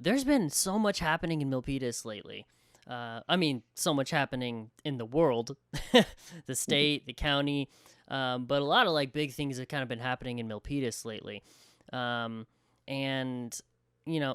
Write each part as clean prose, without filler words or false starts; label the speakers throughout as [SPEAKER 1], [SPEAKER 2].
[SPEAKER 1] There's been so much happening in Milpitas lately. I mean, so much happening in the world, the state, the county, but a lot of like big things have kind of been happening in Milpitas lately. Um, and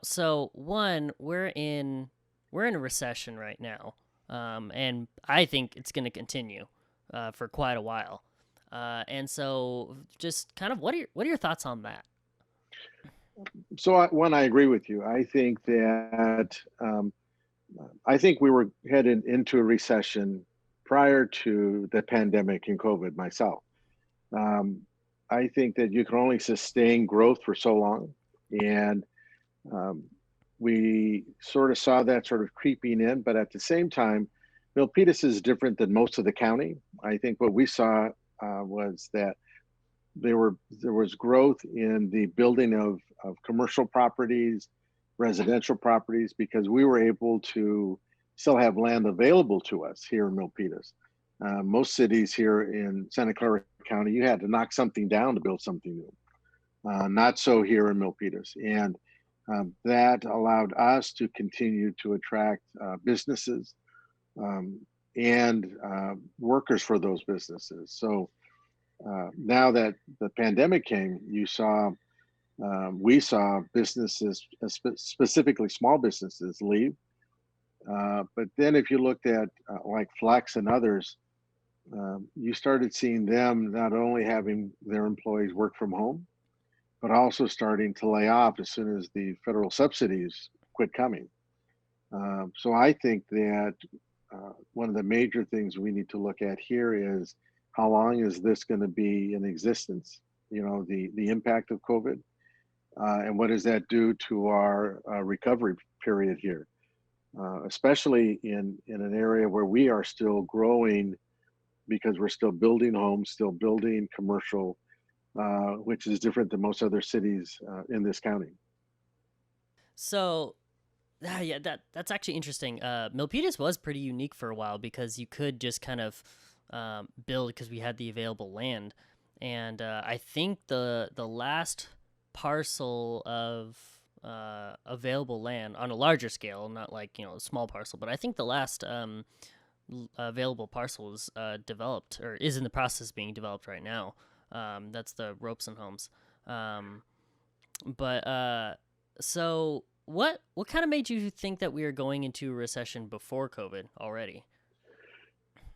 [SPEAKER 1] so one, we're in a recession right now, and I think it's going to continue for quite a while. And so, just kind of, what are your thoughts on that?
[SPEAKER 2] One, I agree with you. I think we were headed into a recession prior to the pandemic and COVID myself. Um, I think that you can only sustain growth for so long. And um, we sort of saw that sort of creeping in, but at the same time, Milpitas is different than most of the county. I think what we saw was that there was growth in the building of commercial properties, residential properties, because we were able to still have land available to us here in Milpitas. Most cities here in Santa Clara County, you had to knock something down to build something new. Not so here in Milpitas. And that allowed us to continue to attract businesses um, and workers for those businesses. So now that the pandemic came, we saw businesses, specifically small businesses, leave. But then, if you looked at like Flex and others, you started seeing them not only having their employees work from home, but also starting to lay off as soon as the federal subsidies quit coming. So I think that one of the major things we need to look at here is how long is this going to be in existence? You know, the impact of COVID, and what does that do to our recovery period here, especially in an area where we are still growing because we're still building homes, still building commercial, which is different than most other cities in this county.
[SPEAKER 1] So, yeah, that's actually interesting. Milpitas was pretty unique for a while because you could just kind of build because we had the available land, and I think the last parcel of available land on a larger scale, not like a small parcel, but I think the last available parcel is developed or is in the process of being developed right now. That's the Robeson Homes. Um, but so what kind of made you think that we were going into a recession before COVID already?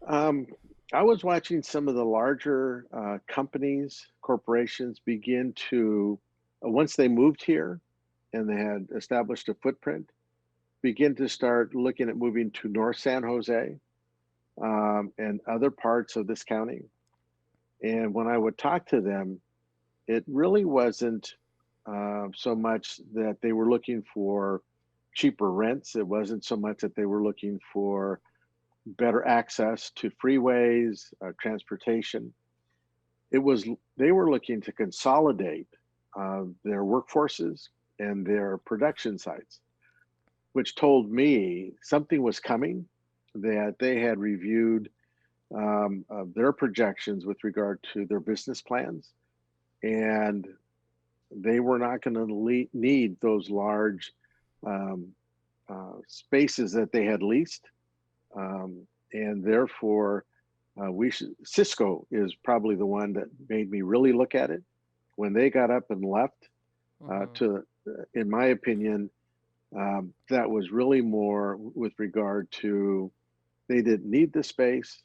[SPEAKER 2] Um, I was watching some of the larger companies, corporations begin to, once they moved here and they had established a footprint, begin to start looking at moving to North San Jose and other parts of this county. And when I would talk to them, it really wasn't so much that they were looking for cheaper rents. It wasn't so much that they were looking for better access to freeways, transportation. It was they were looking to consolidate their workforces and their production sites, which told me something was coming. That they had reviewed their projections with regard to their business plans, and they were not going to need those large um, spaces that they had leased, and therefore Cisco is probably the one that made me really look at it when they got up and left.
[SPEAKER 1] Mm-hmm.
[SPEAKER 2] To, in my opinion, that was really more with regard to they didn't need the space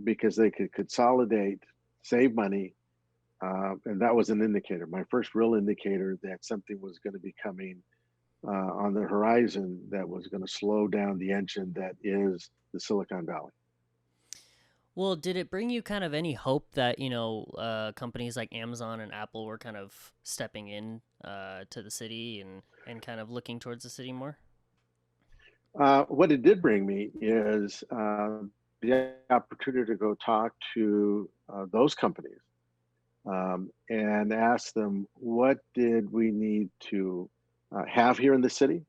[SPEAKER 2] because they could consolidate, save money, and that was an indicator. My first real indicator that something was going to be coming on the horizon that was going to slow down the engine that is the Silicon Valley.
[SPEAKER 1] Well, did it bring you kind of any hope that companies like Amazon and Apple were kind of stepping in to the city and kind of looking towards the city more?
[SPEAKER 2] What it did bring me is the opportunity to go talk to those companies and ask them what did we need to have here in the city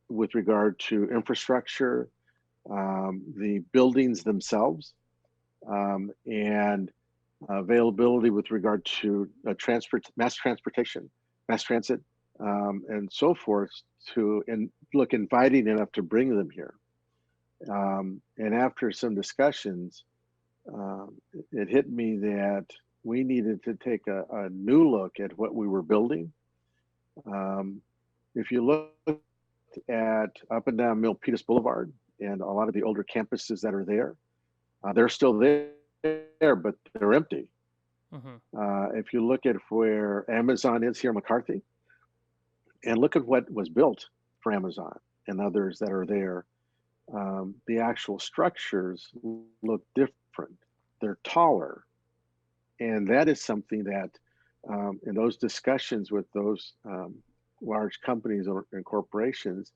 [SPEAKER 2] with regard to infrastructure, the buildings themselves, and availability with regard to mass transportation, mass transit. and so forth to and look inviting enough to bring them here. And after some discussions, it hit me that we needed to take a new look at what we were building. Um, if you look at up and down Milpitas Boulevard and a lot of the older campuses that are there, they're still there, but they're empty.
[SPEAKER 1] Hmm.
[SPEAKER 2] If you look at where Amazon is here in McCarthy, and look at what was built for Amazon and others that are there, the actual structures look different. They're taller, and that is something that in those discussions with those large companies or and corporations,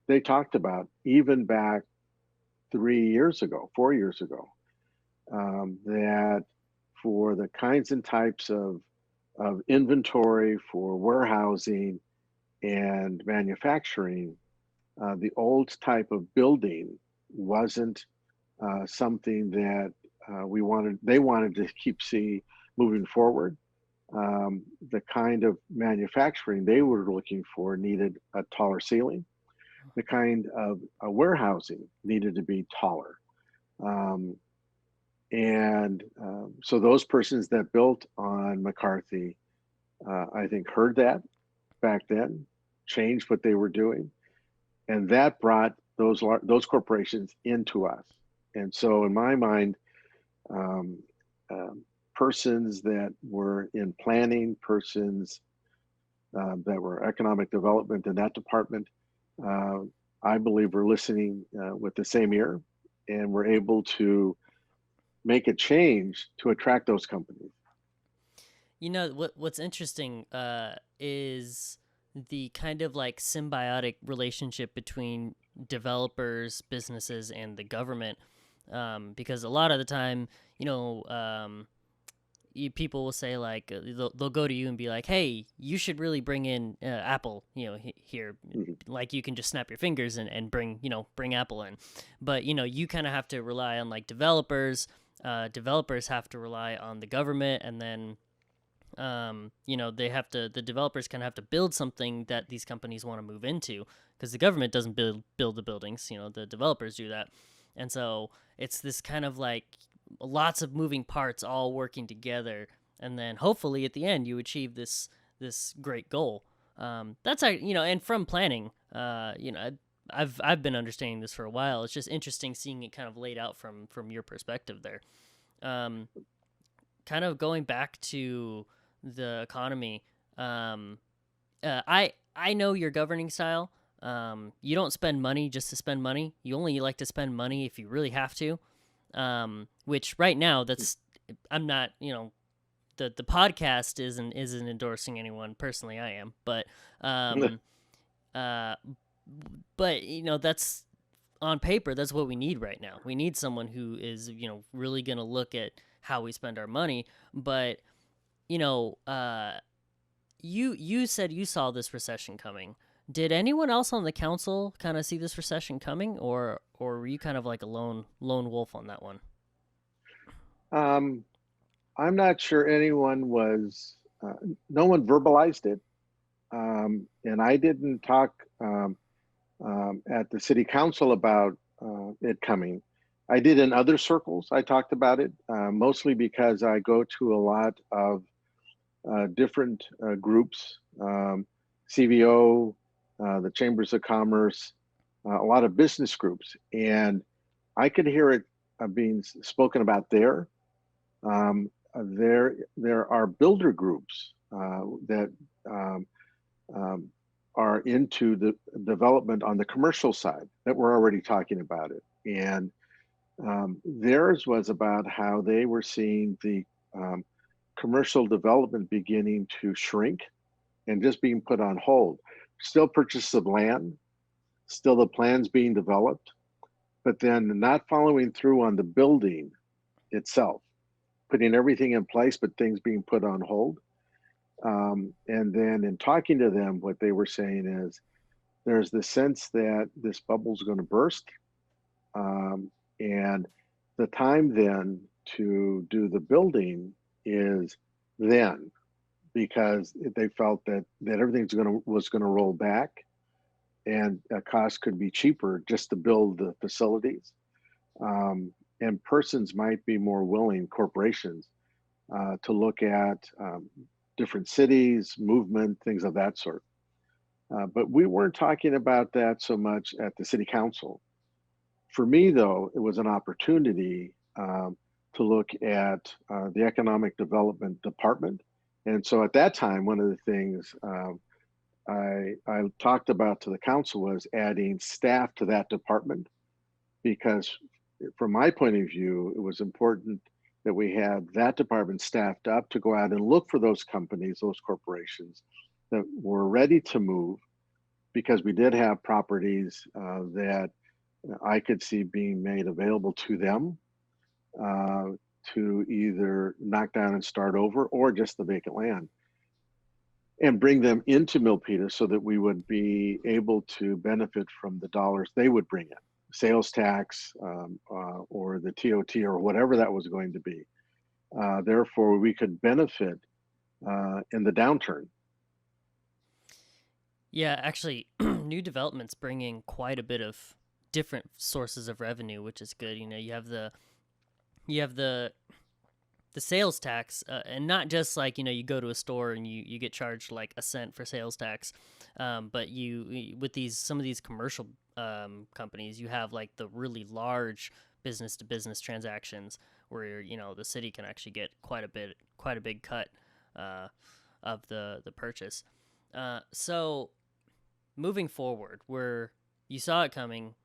[SPEAKER 2] they talked about even back 3 years ago, 4 years ago, that for the kinds and types of inventory for warehousing and manufacturing, the old type of building wasn't something that they wanted to keep see moving forward. The kind of manufacturing they were looking for needed a taller ceiling. The kind of warehousing needed to be taller. Um, and so those persons that built on McCarthy, I think, heard that back then, changed what they were doing, and that brought those corporations into us. And so, in my mind, um, persons that were in planning, persons that were economic development in that department, uh, I believe we're listening with the same ear, and we're able to make a change to attract those companies.
[SPEAKER 1] You know what's interesting is the kind of like symbiotic relationship between developers, businesses, and the government. Because a lot of the time, you know, people will say like they'll go to you and be like, "Hey, you should really bring in Apple, here.
[SPEAKER 2] Mhm.
[SPEAKER 1] Like you can just snap your fingers and bring bring Apple in." But you kind of have to rely on like developers. Developers have to rely on the government, and then they have to the developers kind of have to build something that these companies want to move into, because the government doesn't build the buildings, the developers do that. And so it's this kind of like lots of moving parts all working together, and then hopefully at the end you achieve this great goal. That's and from planning, I've been understanding this for a while. It's just interesting seeing it kind of laid out from your perspective there. um, Kind of going back to the economy, um, I know your governing style. You don't spend money just to spend money. You only like to spend money if you really have to. Which right now, that's I'm not. The podcast isn't endorsing anyone personally. I am, uh, but that's on paper. That's what we need right now. We need someone who is really gonna look at how we spend our money. But you know, uh, you said you saw this recession coming. Did anyone else on the council kind of see this recession coming, or were you kind of like a lone wolf on that one?
[SPEAKER 2] um, I'm not sure anyone was, no one verbalized it. And I didn't talk at the city council about it coming. I did in other circles. I talked about it mostly because I go to a lot of different groups, CVO, the Chambers of Commerce, a lot of business groups, and I could hear it being spoken about there. There are builder groups that um, um, are into the development on the commercial side that were already talking about it. And theirs was about how they were seeing the um, commercial development beginning to shrink and just being put on hold. Still purchase of land, still the plans being developed, but then not following through on the building itself, putting everything in place, but things being put on hold. And then in talking to them, what they were saying is there's the sense that this bubble is going to burst. Um, and the time then to do the building is then. because they felt that everything's going to roll back, and costs could be cheaper just to build the facilities. Um, and persons might be more willing, corporations, to look at different cities, movement, things of that sort. But we weren't talking about that so much at the city council. For me, though, it was an opportunity to look at the economic development department. And so at that time, one of the things I talked about to the council was adding staff to that department, because from my point of view, it was important that we had that department staffed up to go out and look for those companies, those corporations that were ready to move, because we did have properties that I could see being made available to them uh, to either knock down and start over, or just the vacant land, and bring them into Milpitas so that we would be able to benefit from the dollars they would bring in, sales tax, or the TOT, or whatever that was going to be. Therefore, we could benefit in the downturn.
[SPEAKER 1] Yeah, actually, new developments bringing quite a bit of different sources of revenue, which is good. You have the sales tax, and not just like you go to a store and you get charged like a cent for sales tax, but with these some of these commercial companies, you have like the really large business to business transactions where the city can actually get quite a big cut uh, of the purchase. So moving forward, where you saw it coming,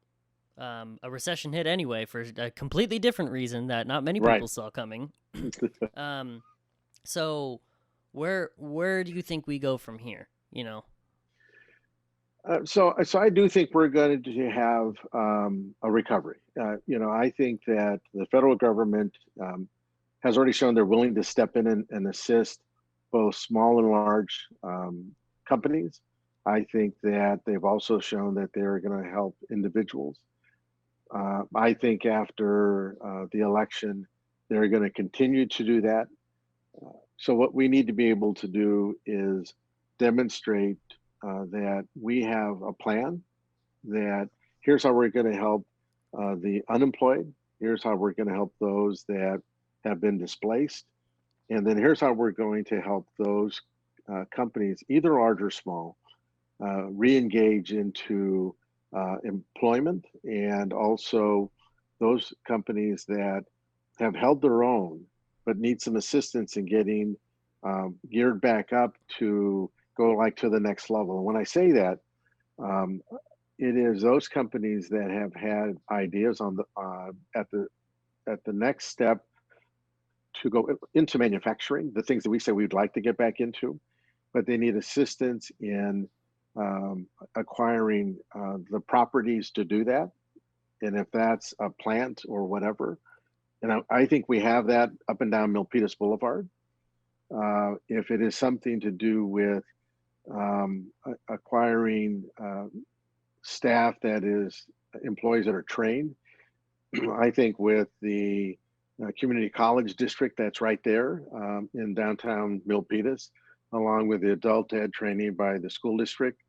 [SPEAKER 1] a recession hit anyway for a completely different reason that not many
[SPEAKER 2] Right.
[SPEAKER 1] people saw coming. um, so where do you think we go from here?
[SPEAKER 2] So I do think we're going to have a recovery. I think that the federal government has already shown they're willing to step in and assist both small and large companies. I think that they've also shown that they're going to help individuals. I think after the election, they're going to continue to do that. So what we need to be able to do is demonstrate that we have a plan, that here's how we're going to help the unemployed, here's how we're going to help those that have been displaced, and then here's how we're going to help those companies, either large or small, re-engage into employment, and also those companies that have held their own but need some assistance in getting geared back up to go like to the next level. And when I say that, um, it is those companies that have had ideas on the at the next step to go into manufacturing, the things that we say we'd like to get back into, but they need assistance in acquiring the properties to do that. And if that's a plant or whatever, and I think we have that up and down Milpitas Boulevard. If it is something to do with acquiring staff that is employees that are trained, I think with the community college district that's right there in downtown Milpitas, along with the adult ed training by the school district,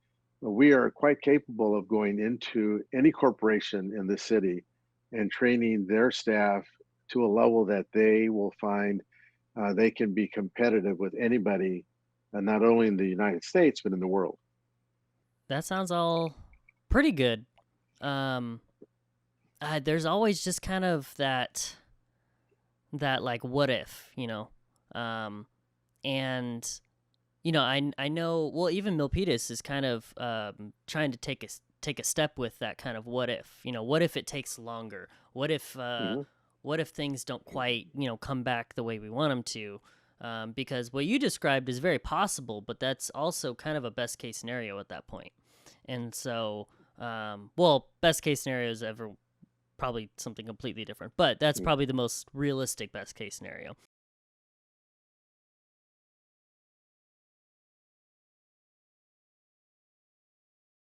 [SPEAKER 2] we are quite capable of going into any corporation in the city and training their staff to a level that they will find they can be competitive with anybody, not only in the United States, but in the world.
[SPEAKER 1] That sounds all pretty good. Um, there's always just kind of that like what if, um, and I know, well, even Milpitas is kind of trying to take a step with that kind of what if. What if it takes longer?
[SPEAKER 2] Mhm.
[SPEAKER 1] What if things don't quite come back the way we want them to? Because what you described is very possible, but that's also kind of a best case scenario at that point. And so, well, best case scenario is ever probably something completely different, but that's probably the most realistic best case scenario.